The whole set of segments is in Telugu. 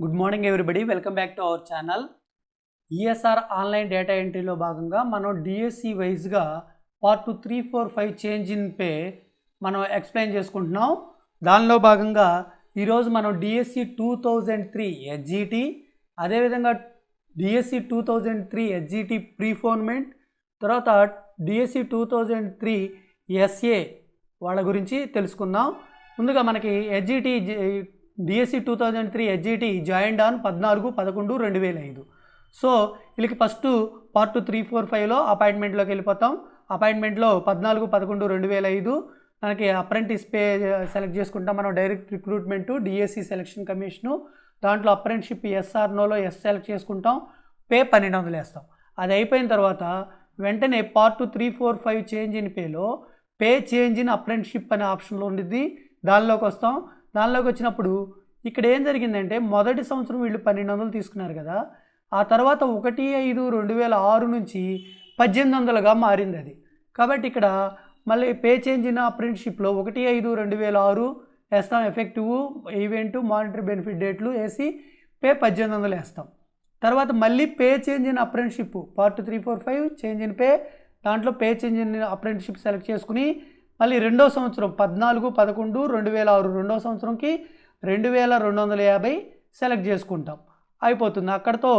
Good morning everybody, welcome back to our channel. ESR online data ఎంట్రీలో భాగంగా మనం డిఎస్సి వైజ్గా పార్ట్ 2, 3, 4, 5 చేంజ్ ఇన్ పే మనం ఎక్స్ప్లెయిన్ చేసుకుంటున్నాం. దానిలో భాగంగా ఈరోజు మనం డిఎస్సి 2003 హెచ్జిటి, అదేవిధంగా డిఎస్సి 2003 హెచ్జిటి ప్రీఫోర్మెంట్, తర్వాత డిఎస్సి 2003 ఎస్ఏ వాళ్ళ గురించి తెలుసుకుందాం. ముందుగా మనకి HGT DSC 2003 HGT joined on 14/11/2005. So వీళ్ళకి ఫస్ట్ పార్ట్ 2, 3, 4, 5లో అపాయింట్మెంట్లోకి వెళ్ళిపోతాం. అపాయింట్మెంట్లో 14/11/2005 మనకి అప్రెంటిస్ పే సెలెక్ట్ చేసుకుంటాం. మనం direct recruitment DSC selection commission, దాంట్లో అప్రెంటిషిప్ ఎస్ఆర్ నోలో ఎస్ సెలెక్ట్ చేసుకుంటాం. పే 1200 వేస్తాం. అది అయిపోయిన తర్వాత వెంటనే పార్ట్ 2, 3, 4, 5 చేంజ్ ఇన్ పేలో పే చేంజ్ ఇన్ అప్రెంటిషిప్ అనే ఆప్షన్లో ఉండిద్ది. దానిలోకి వస్తాం. దానిలోకి వచ్చినప్పుడు ఇక్కడ ఏం జరిగిందంటే మొదటి సంవత్సరం వీళ్ళు 1200 తీసుకున్నారు కదా, ఆ తర్వాత 1/5/2006 నుంచి 1800గా మారింది అది. కాబట్టి ఇక్కడ మళ్ళీ పే చేంజ్ ఇన్ అప్రెంటిషిప్లో 1/5/2006 వేస్తాం. ఎఫెక్టివ్ ఈవెంట్ మానిటరీ బెనిఫిట్ డేట్లు వేసి పే 1800 వేస్తాం. తర్వాత మళ్ళీ pay change in apprenticeship part 3, 4, 5 change in pay, దాంట్లో pay change in apprenticeship select చేసుకుని మళ్ళీ రెండో సంవత్సరం 14/11/2006 రెండో సంవత్సరంకి 2250 సెలెక్ట్ చేసుకుంటాం. అయిపోతుంది. అక్కడతో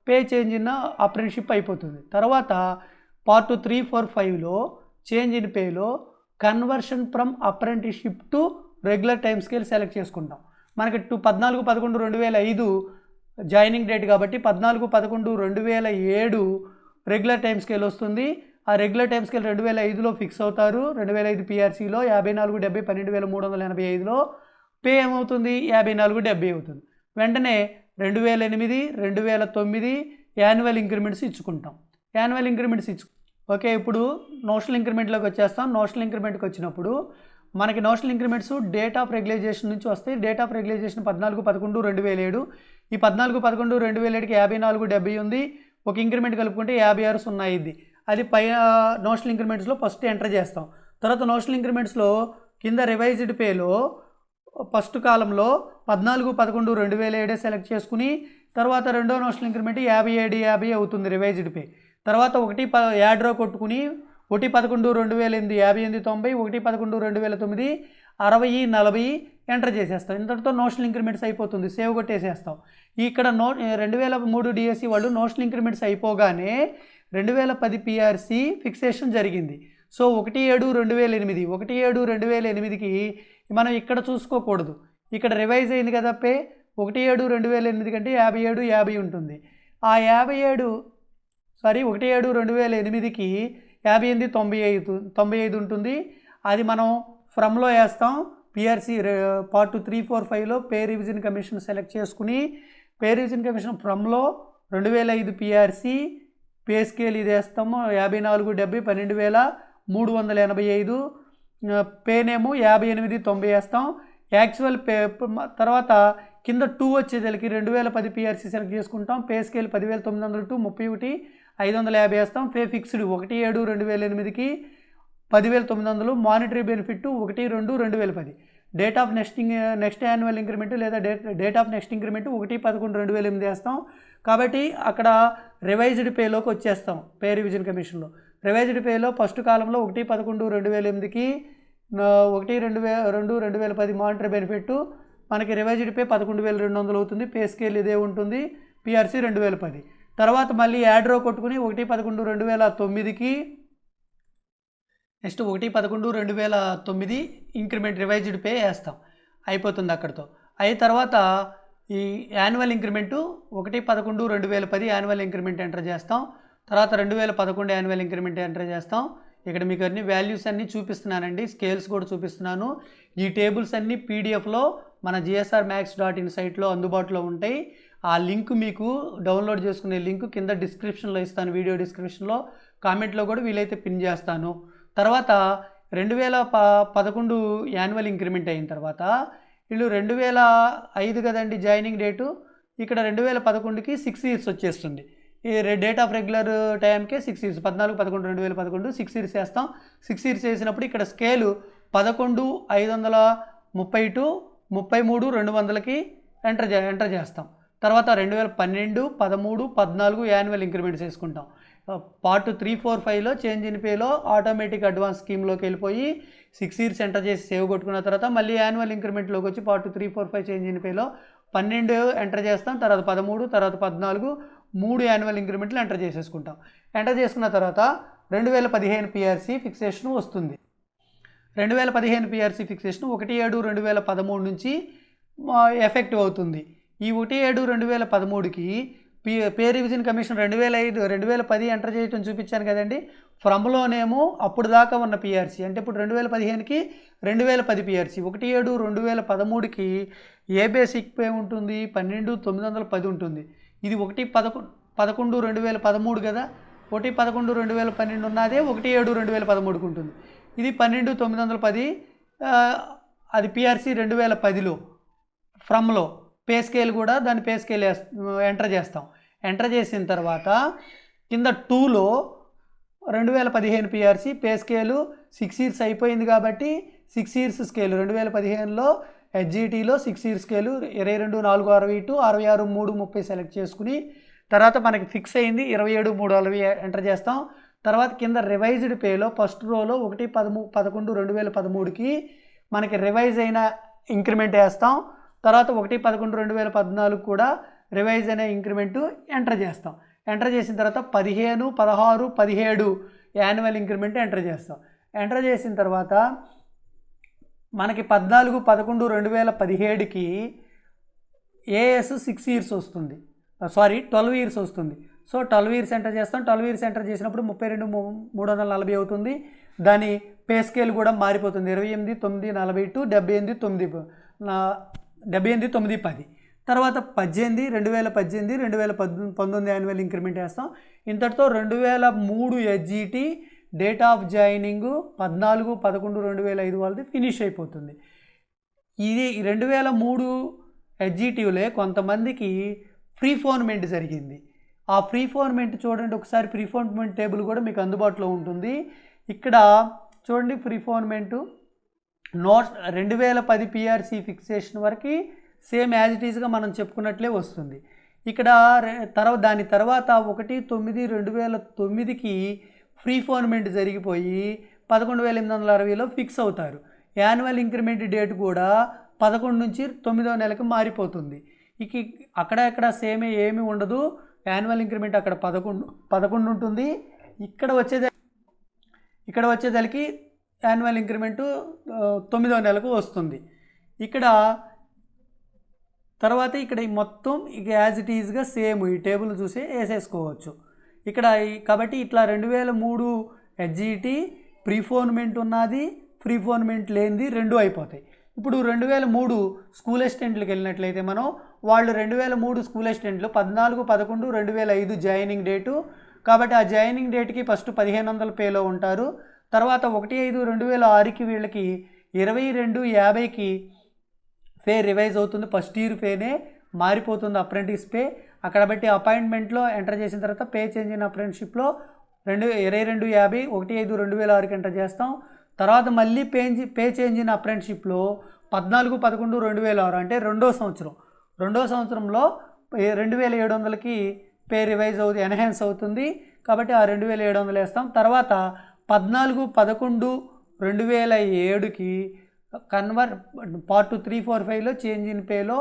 పే చేంజ్ ఇన్ అప్రెంటిషిప్ అయిపోతుంది. తర్వాత పార్ట్ 3, 4, 5లో చేంజ్ ఇన్ పేలో conversion from apprenticeship to regular time scale select చేసుకుంటాం. మనకి 14/11/2005 జాయినింగ్ డేట్ కాబట్టి 14/11/2007 రెగ్యులర్ టైం స్కేల్ వస్తుంది. ఆ రెగ్యులర్ టైం స్కేల్ 2005లో ఫిక్స్ అవుతారు. 2005 పిఆర్సీలో 54/70 12,385లో పే ఏమవుతుంది 54/70 అవుతుంది. వెంటనే 2008, 2009 యాన్యువల్ ఇంక్రిమెంట్స్ ఇచ్చుకుంటాం. Annual increments okay. ఇప్పుడు నోషనల్ ఇంక్రిమెంట్లోకి వచ్చేస్తాం. నోషనల్ ఇంక్రిమెంట్కి వచ్చినప్పుడు మనకి notional increments date of regularisation నుంచి వస్తాయి. Date of regularisation 14/11/2007. ఈ 14/11/2007కి 54/70 ఉంది. ఒక ఇంక్రిమెంట్ కలుపుకుంటే 56 అయింది. అది పై నోషనల్ ఇంక్రిమెంట్స్లో ఫస్ట్ ఎంటర్ చేస్తాం. తర్వాత నోషనల్ ఇంక్రిమెంట్స్లో కింద రివైజ్డ్ పేలో ఫస్ట్ కాలంలో 14/11/2007 సెలెక్ట్ చేసుకుని తర్వాత రెండో నోషనల్ ఇంక్రిమెంట్ 57/50 అవుతుంది రివైజ్డ్ పే. తర్వాత యాడ్ రో కొట్టుకుని 1/11/2008 58/90, 1/11/2009 60/40 ఎంటర్ చేసేస్తాం. ఇంతటితో నోషనల్ ఇంక్రిమెంట్స్ అయిపోతుంది. సేవ్ కొట్టేసేస్తాం. ఇక్కడ 2003 డిఎస్సి వాళ్ళు నోషనల్ ఇంక్రిమెంట్స్ అయిపోగానే 2010 పిఆర్సి ఫిక్సేషన్ జరిగింది. సో 1/7/2008 1/7/2008కి మనం ఇక్కడ చూసుకోకూడదు. ఇక్కడ రివైజ్ అయింది కదా పే 1/7/2008 కంటే 57/50 ఉంటుంది. ఆ 1/7/2008కి 58/95 ఉంటుంది. అది మనం ఫ్రమ్లో వేస్తాం. పిఆర్సి పార్ట్ 3, 4, 5లో పే రివిజన్ కమిషన్ సెలెక్ట్ చేసుకుని పే రివిజన్ కమిషన్ ఫ్రమ్లో 2005 పిఆర్సి పే స్కేల్ ఇది వేస్తాము. 54/70 12,385 పేనేమో 58/90 వేస్తాం. యాక్చువల్ పే తర్వాత కింద 2 వచ్చేదానికి 2010 పిఆర్సి సెలెక్ట్ చేసుకుంటాం. పే స్కేల్ 10,900 టు 31,550 వేస్తాం. పే ఫిక్స్డ్ 1/7/2008కి 10,900. Monetary benefit 1/2/2010. Date of next annual increment లేదా డేట్ ఆఫ్ నెక్స్ట్ ఇంక్రిమెంట్ 1/11/2008 వేస్తాం. కాబట్టి అక్కడ రివైజ్డ్ పేలోకి వచ్చేస్తాం. పే రివిజన్ కమిషన్లో రివైజ్డ్ పేలో ఫస్ట్ కాలంలో 1/11/2008కి 1/2/2010 మానిటరీ బెనిఫిట్ మనకి రివైజ్డ్ పే 11,200 అవుతుంది. పే స్కేల్ ఇదే ఉంటుంది. పిఆర్సి 2010. తర్వాత మళ్ళీ యాడ్ రో కొట్టుకుని 1/11/2009కి నెక్స్ట్ 1/11/2009 ఇంక్రిమెంట్ రివైజ్డ్ పే వేస్తాం. అయిపోతుంది అక్కడితో. అయిన తర్వాత ఈ annual increment 1/11/2010 annual increment enter చేస్తాం. తర్వాత 2011 యాన్యువల్ ఇంక్రిమెంట్ ఎంటర్ చేస్తాం. ఇక్కడ మీకు అన్ని వాల్యూస్ అన్నీ చూపిస్తున్నానండి. స్కేల్స్ కూడా చూపిస్తున్నాను. ఈ టేబుల్స్ అన్నీ పీడిఎఫ్లో మన gsrmax.in సైట్లో అందుబాటులో ఉంటాయి. ఆ లింక్ మీకు డౌన్లోడ్ చేసుకునే లింక్ కింద డిస్క్రిప్షన్లో ఇస్తాను. వీడియో డిస్క్రిప్షన్లో కామెంట్లో కూడా వీలైతే పిన్ చేస్తాను. తర్వాత 2011 యాన్యువల్ ఇంక్రిమెంట్ అయిన తర్వాత వీళ్ళు 2005 కదండి జాయినింగ్ డేటు. ఇక్కడ 2011కి 6 ఇయర్స్ వచ్చేస్తుంది. ఈ డేట్ ఆఫ్ రెగ్యులర్ టైంకే 6 ఇయర్స్ 14/11/2011 6 ఇయర్స్ వేస్తాం. 6 ఇయర్స్ వేసినప్పుడు ఇక్కడ స్కేలు 11,530 టు 33,200కి ఎంటర్ చేస్తాం. తర్వాత 2012, 13, 14 యాన్యువల్ ఇంక్రిమెంట్స్ వేసుకుంటాం. పార్ట్ 3, 4, 5లో చేంజ్ ఇన్ పేలో ఆటోమేటిక్ అడ్వాన్స్ స్కీమ్లోకి వెళ్ళిపోయి 6 ఇయర్స్ ఎంటర్ చేసి సేవ్ కొట్టుకున్న తర్వాత మళ్ళీ యాన్యువల్ ఇంక్రిమెంట్లోకి వచ్చి పార్ట్ 3, 4, 5 చేంజ్ ఇన్ పేలో 12 ఎంటర్ చేస్తాం, తర్వాత 13, తర్వాత 14, 3 యాన్యువల్ ఇంక్రిమెంట్లు ఎంటర్ చేసేసుకుంటాం. ఎంటర్ చేసుకున్న తర్వాత 2015 పిఆర్సీ ఫిక్సేషన్ వస్తుంది. 2015 పిఆర్సీ ఫిక్సేషన్ 1/7/2013 నుంచి ఎఫెక్టివ్ అవుతుంది. ఈ 1/7/2013కి పే రివిజన్ కమిషన్ 2010 ఎంటర్ చేయటం చూపించాను కదండి. ఫ్రమ్లోనేమో అప్పుడు దాకా ఉన్న పిఆర్సీ అంటే ఇప్పుడు 2015కి 2010 పిఆర్సీ 1/7/2013కి ఏ బేసిక్ పే ఉంటుంది, 12,910 ఉంటుంది. ఇది 1/11/2013 కదా, 1/11/2012 ఉన్నదే 1/7/2013కి ఉంటుంది. ఇది 12,910, అది పిఆర్సీ 2010లో ఫ్రమ్లో పే స్కేల్ కూడా దాని పే స్కేల్ ఎంటర్ చేస్తాం. ఎంటర్ చేసిన తర్వాత కింద 2లో 2015 పిఆర్సీ పే స్కేలు 6 ఇయర్స్ అయిపోయింది కాబట్టి 6 ఇయర్స్ స్కేలు 2015లో హెచ్జిటీలో 6 ఇయర్స్ స్కేలు 22,460 66,330 సెలెక్ట్ చేసుకుని తర్వాత మనకి ఫిక్స్ అయింది 27,360 ఎంటర్ చేస్తాం. తర్వాత కింద రివైజ్డ్ పేలో ఫస్ట్ రోలో 1/11/2013కి మనకి రివైజ్ అయిన ఇంక్రిమెంట్ వేస్తాం. తర్వాత 1/11/2014 కూడా రివైజ్ అనే ఇంక్రిమెంటు ఎంటర్ చేస్తాం. ఎంటర్ చేసిన తర్వాత 15, 16, 17 యాన్యువల్ ఇంక్రిమెంట్ ఎంటర్ చేస్తాం. ఎంటర్ చేసిన తర్వాత మనకి 14/11/2017కి ఏఎస్ 6 ఇయర్స్ వస్తుంది, 12 ఇయర్స్ వస్తుంది. సో 12 ఇయర్స్ ఎంటర్ చేస్తాం. 12 ఇయర్స్ ఎంటర్ చేసినప్పుడు 32,340 అవుతుంది. దాని పే స్కేల్ కూడా మారిపోతుంది 28,942 78,910. తర్వాత 2018, 2019 యాన్యువల్ ఇంక్రిమెంట్ వేస్తాం. ఇంతటితో 2003 హెచ్జిటి డేట్ ఆఫ్ జాయినింగ్ 14/11/2005 వాళ్ళది ఫినిష్ అయిపోతుంది. ఇది 2003 హెచ్జిటిలో కొంతమందికి ప్రీఫోర్మెంట్ జరిగింది. ఆ ప్రీఫోర్మెంట్ చూడండి ఒకసారి, ప్రీఫోర్మెంట్ టేబుల్ కూడా మీకు అందుబాటులో ఉంటుంది. ఇక్కడ చూడండి ప్రీఫోర్మెంటు 2010 పిఆర్సీ ఫిక్సేషన్ వరకు సేమ్ యాజ్ ఇట్ ఈజ్గా మనం చెప్పుకున్నట్లే వస్తుంది. ఇక్కడ దాని తర్వాత 1/9/2009కి ప్రీఫోర్మెంట్ జరిగిపోయి 11,860లో ఫిక్స్ అవుతారు. యాన్యువల్ ఇంక్రిమెంట్ డేట్ కూడా 11 నుంచి 9వ నెలకి మారిపోతుంది. అక్కడ సేమ్ ఏమీ ఉండదు. యాన్యువల్ ఇంక్రిమెంట్ అక్కడ 11 ఉంటుంది. ఇక్కడ వచ్చేదానికి యాన్యువల్ ఇంక్రిమెంటు 9వ నెలకు వస్తుంది. ఇక్కడ తర్వాత ఇక్కడ మొత్తం యాజ్ ఇట్ ఈజ్గా సేమ్ ఈ టేబుల్ చూసి వేసేసుకోవచ్చు. ఇక్కడ కాబట్టి ఇట్లా 2003 హెచ్జిటి ప్రీఫోర్మెంట్ ఉన్నది, ప్రీఫోర్మెంట్ లేనిది రెండు అయిపోతాయి. ఇప్పుడు 2003 స్కూల్ అసిస్టెంట్లకు వెళ్ళినట్లయితే మనం వాళ్ళు 2003 స్కూల్ అసిస్టెంట్లు 14/11/2005 జాయినింగ్ డేటు కాబట్టి ఆ జాయినింగ్ డేట్కి ఫస్ట్ 1,500 పేలో ఉంటారు. తర్వాత 1/5/2006కి వీళ్ళకి 22,50కి పే రివైజ్ అవుతుంది. ఫస్ట్ ఇయర్ పేనే మారిపోతుంది అప్రెంటిస్ పే. అక్కడ బట్టి అపాయింట్మెంట్లో ఎంటర్ చేసిన తర్వాత పే చేంజ్ ఇన్ అప్రెంటిస్షిప్లో 22,50 1/5/2006కి ఎంటర్ చేస్తాం. తర్వాత మళ్ళీ పే చేంజ్ ఇన్ అప్రెంటిస్షిప్లో 14/11/2006 అంటే రెండో సంవత్సరంలో 2,700కి పే రివైజ్ అవుతుంది, ఎన్హాన్స్ అవుతుంది. కాబట్టి ఆ 2,700 వేస్తాం. తర్వాత 14/11/2007కి పార్ట్ 3, 4, 5లో చేంజ్ ఇన్ పేలో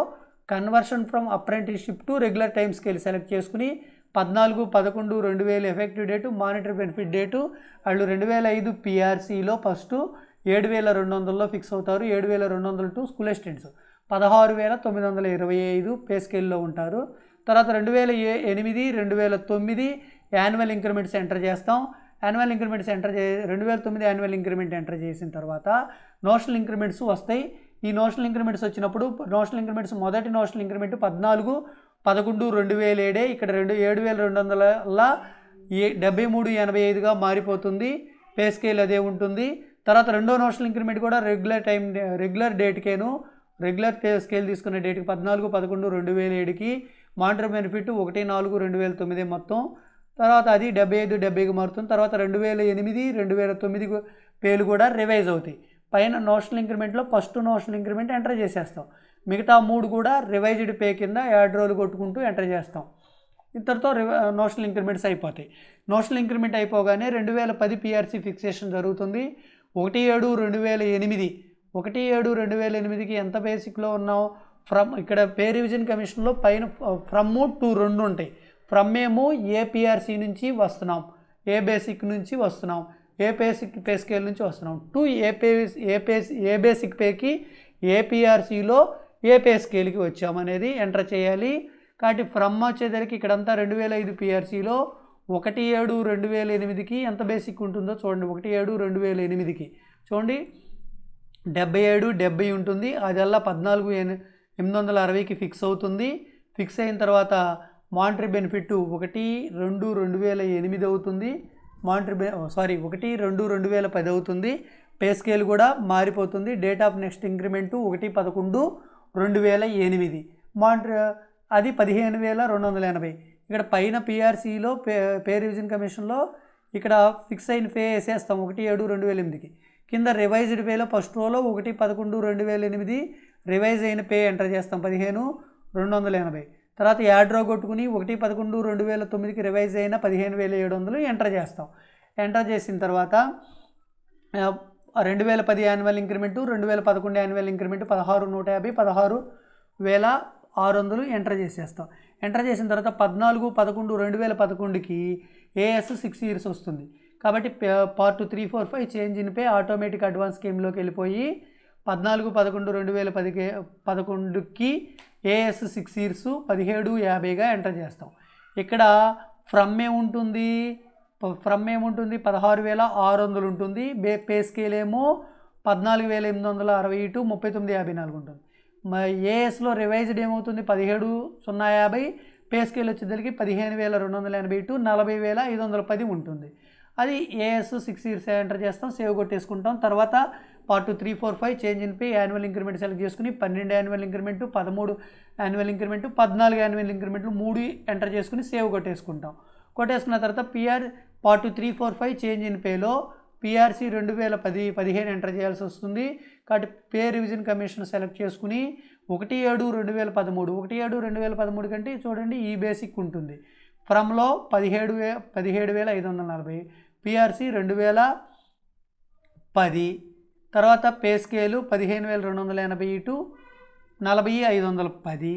conversion from apprenticeship to regular time scale select చేసుకుని 14/11/2000 effective date, monetary benefit date వాళ్ళు 2005 పిఆర్సీలో ఫస్ట్ 7,200లో ఫిక్స్ అవుతారు. 7,200 స్కూల్ అసిస్టెంట్స్ 16,925 పే స్కేల్లో ఉంటారు. తర్వాత 2008, 2009 యాన్యువల్ ఇంక్రిమెంట్స్ ఎంటర్ చేస్తాం. Annual increments 2009 annual increment enter చేసిన తర్వాత నోషనల్ ఇంక్రిమెంట్స్ వస్తాయి. ఈ నోషనల్ ఇంక్రిమెంట్స్ వచ్చినప్పుడు నోషనల్ ఇంక్రిమెంట్స్ మొదటి నోషనల్ ఇంక్రిమెంట్ 14/11/2007 ఇక్కడ 7,200ల 73,85గా మారిపోతుంది. పే స్కేల్ అదే ఉంటుంది. తర్వాత రెండో నోషనల్ ఇంక్రిమెంట్ కూడా రెగ్యులర్ డేట్కేను రెగ్యులర్ పే స్కేల్ తీసుకునే డేట్కి 14/11/2007కి మానిటరీ బెనిఫిట్ 1/4/2009 మొత్తం. తర్వాత అది 75/70కి మారుతుంది. తర్వాత 2008, 2009 పేలు కూడా రివైజ్ అవుతాయి. పైన నోషనల్ ఇంక్రిమెంట్లో ఫస్ట్ నోషనల్ ఇంక్రిమెంట్ ఎంటర్ చేసేస్తాం. మిగతా 3 కూడా రివైజ్డ్ పే కింద యాడ్ రోలు కొట్టుకుంటూ ఎంటర్ చేస్తాం. ఇంతటితో నోషనల్ ఇంక్రిమెంట్స్ అయిపోతాయి. నోషనల్ ఇంక్రిమెంట్ అయిపోగానే 2010 పిఆర్సీ ఫిక్సేషన్ జరుగుతుంది. 1/7/2008కి ఎంత బేసిక్లో ఉన్నాం? ఇక్కడ పే రివిజన్ కమిషన్లో పైన ఫ్రమ్ టు 2 ఉంటాయి. ఫ్రమ్ ఏమో ఏ పిఆర్సీ నుంచి వస్తున్నాం, ఏ బేసిక్ నుంచి వస్తున్నాం, ఏ బేసిక్ పే స్కేల్ నుంచి వస్తున్నాం, టు ఏ బేసిక్ పేకి ఏ పిఆర్సీలో ఏ పే స్కేల్కి వచ్చామనేది ఎంటర్ చేయాలి. కాబట్టి ఫ్రమ్ వచ్చేసరికి ఇక్కడంతా 2005 పిఆర్సీలో 1/7/2008కి ఎంత బేసిక్ ఉంటుందో చూడండి. 1/7/2008కి చూడండి 77/70 ఉంటుంది. అదల్లా 14,860కి ఫిక్స్ అవుతుంది. ఫిక్స్ అయిన తర్వాత మానిటరీ బెనిఫిట్ 1/2/2008 అవుతుంది. 1/2/2010 అవుతుంది. పే స్కేల్ కూడా మారిపోతుంది. Date of next increment 1/11/2008. అది 15,280. ఇక్కడ పైన పిఆర్సీలో పే రివిజన్ కమిషన్లో ఇక్కడ ఫిక్స్ అయిన పే వేసేస్తాం 1/7/2008కి. కింద రివైజ్డ్ పేలో ఫస్ట్ రోలో 1/11/2008 రివైజ్ అయిన పే ఎంటర్ చేస్తాం 15,280. తర్వాత యాడ్ రో కొట్టుకుని 1/11/2009కి రివైజ్ అయిన 15,700 ఎంటర్ చేస్తాం. ఎంటర్ చేసిన తర్వాత 2010 annual increment, 2011 annual increment 16,150, 16,600 enter చేసేస్తాం. ఎంటర్ చేసిన తర్వాత 14/11/2011కి ఏఎస్ 6 ఇయర్స్ వస్తుంది. కాబట్టి part 345 change in pay automatic advance స్కీమ్లోకి వెళ్ళిపోయి 14/11/2011కి ఏఎస్ 6 ఇయర్స్ 1750గా ఎంటర్ చేస్తాం. ఇక్కడ ఫ్రమ్ ఏముంటుంది? 16,600 ఉంటుంది. పే స్కేల్ ఏమో 14,860 టు 39,54 ఉంటుంది. ఏఎస్లో రివైజ్డ్ ఏమవుతుంది? 17,050. పే స్కేల్ వచ్చేసరికి 15,280 టు 40,510 ఉంటుంది. అది ఏఎస్ 6 ఇయర్స్ ఎంటర్ చేస్తాం, సేవ్ కొట్టేసుకుంటాం. తర్వాత part 345 change in pay annual increment select చేసుకుని 12 annual increment, 13 annual increment, 14 annual ఇంక్రిమెంట్లు 3 ఎంటర్ చేసుకుని సేవ్ కొట్టేసుకుంటాం. కొట్టేసుకున్న తర్వాత పార్ట్ 345 చేంజ్ ఇన్ పేలో పిఆర్సీ 2015 ఎంటర్ చేయాల్సి వస్తుంది. కాబట్టి పే రివిజన్ కమిషన్ సెలెక్ట్ చేసుకుని 1/7/2013 1/7/2013 కంటే చూడండి ఈ బేసిక్ ఉంటుంది. ఫ్రమ్లో 17,540, పిఆర్సీ 2010, తర్వాత పే స్కేలు 15,280 టు 40,510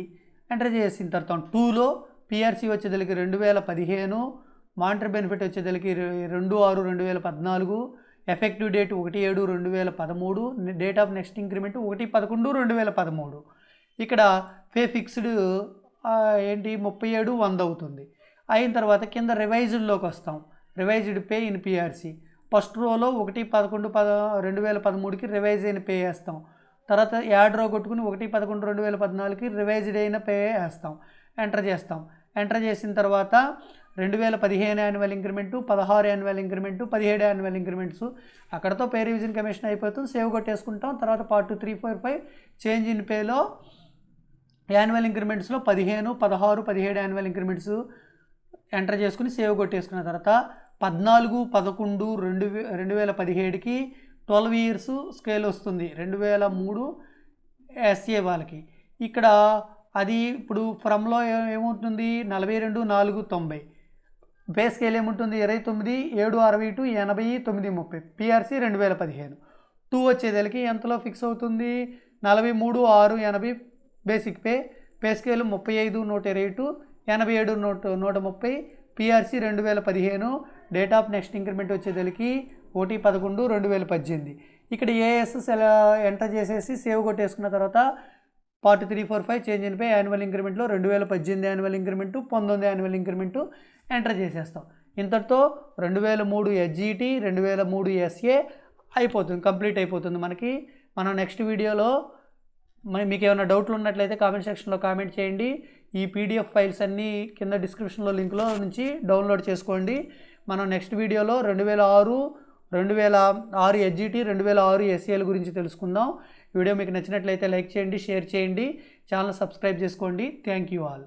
ఎంటర్ చేసిన తర్వాత 2లో పిఆర్సీ వచ్చేదలికి 2015, మానిటరీ బెనిఫిట్ వచ్చేదలికి 2/6/2014, effective date 1/7/2013, date of next increment 1/11/2013. ఇక్కడ పే ఫిక్స్డ్ ఏంటి 37,100 అవుతుంది. అయిన తర్వాత కింద రివైజ్డ్లోకి వస్తాం. Revised pay in PRC first రోలో 1/11/2013కి రివైజ్ అయిన పే వేస్తాం. తర్వాత యాడ్ రో కొట్టుకుని 1/11/2014కి రివైజ్డ్ అయిన పే వేస్తాం, ఎంటర్ చేస్తాం. ఎంటర్ చేసిన తర్వాత 2015 annual increment, 16 annual increment, 17 annual increments అక్కడతో పే రివిజన్ కమిషన్ అయిపోతుంది. సేవ్ కొట్టేసుకుంటాం. తర్వాత పార్ట్ 345 చేంజ్ ఇన్ పేలో యాన్యువల్ ఇంక్రిమెంట్స్లో 15, 16, 17 యాన్యువల్ ఇంక్రిమెంట్స్ ఎంటర్ చేసుకుని సేవ్ కొట్టేసుకున్న తర్వాత 14/11/2017కి 12 ఇయర్స్ స్కేల్ వస్తుంది 2003 ఎస్ఏ వాళ్ళకి. ఇక్కడ అది ఇప్పుడు ఫ్రమ్లో ఏమవుతుంది 42,490. పే స్కేల్ ఏముంటుంది 29,760 టు 80,930. పిఆర్సీ 2015. 2 వచ్చేదలికి ఎంతలో ఫిక్స్ అవుతుంది 43,680 basic pay. Pay scale 35,120 to 87,130. PRC 2015. Date of next increment వచ్చేదలికి 1/11/2018. ఇక్కడ ఏఎస్ ఎంటర్ చేసేసి సేవ్ కొట్టేసుకున్న తర్వాత part 345 change in pay annual ఇంక్రిమెంట్లో 2018 annual increment, 19 annual increment enter చేసేస్తాం. ఇంతటితో 2003 ఎస్జిటి, 2003 ఎస్ఏ అయిపోతుంది, కంప్లీట్ అయిపోతుంది మనకి. మనం నెక్స్ట్ వీడియోలో మీకు ఏమైనా డౌట్లు ఉన్నట్లయితే కామెంట్ సెక్షన్లో కామెంట్ చేయండి. ఈ పీడిఎఫ్ ఫైల్స్ అన్నీ కింద డిస్క్రిప్షన్లో లింక్లో నుంచి డౌన్లోడ్ చేసుకోండి. మనం నెక్స్ట్ వీడియోలో 2006 ఎస్జిటి, 2006 ఎస్ఏల గురించి తెలుసుకుందాం. వీడియో మీకు నచ్చినట్లయితే లైక్ చేయండి, షేర్ చేయండి, ఛానల్ సబ్స్క్రైబ్ చేసుకోండి. Thank you all.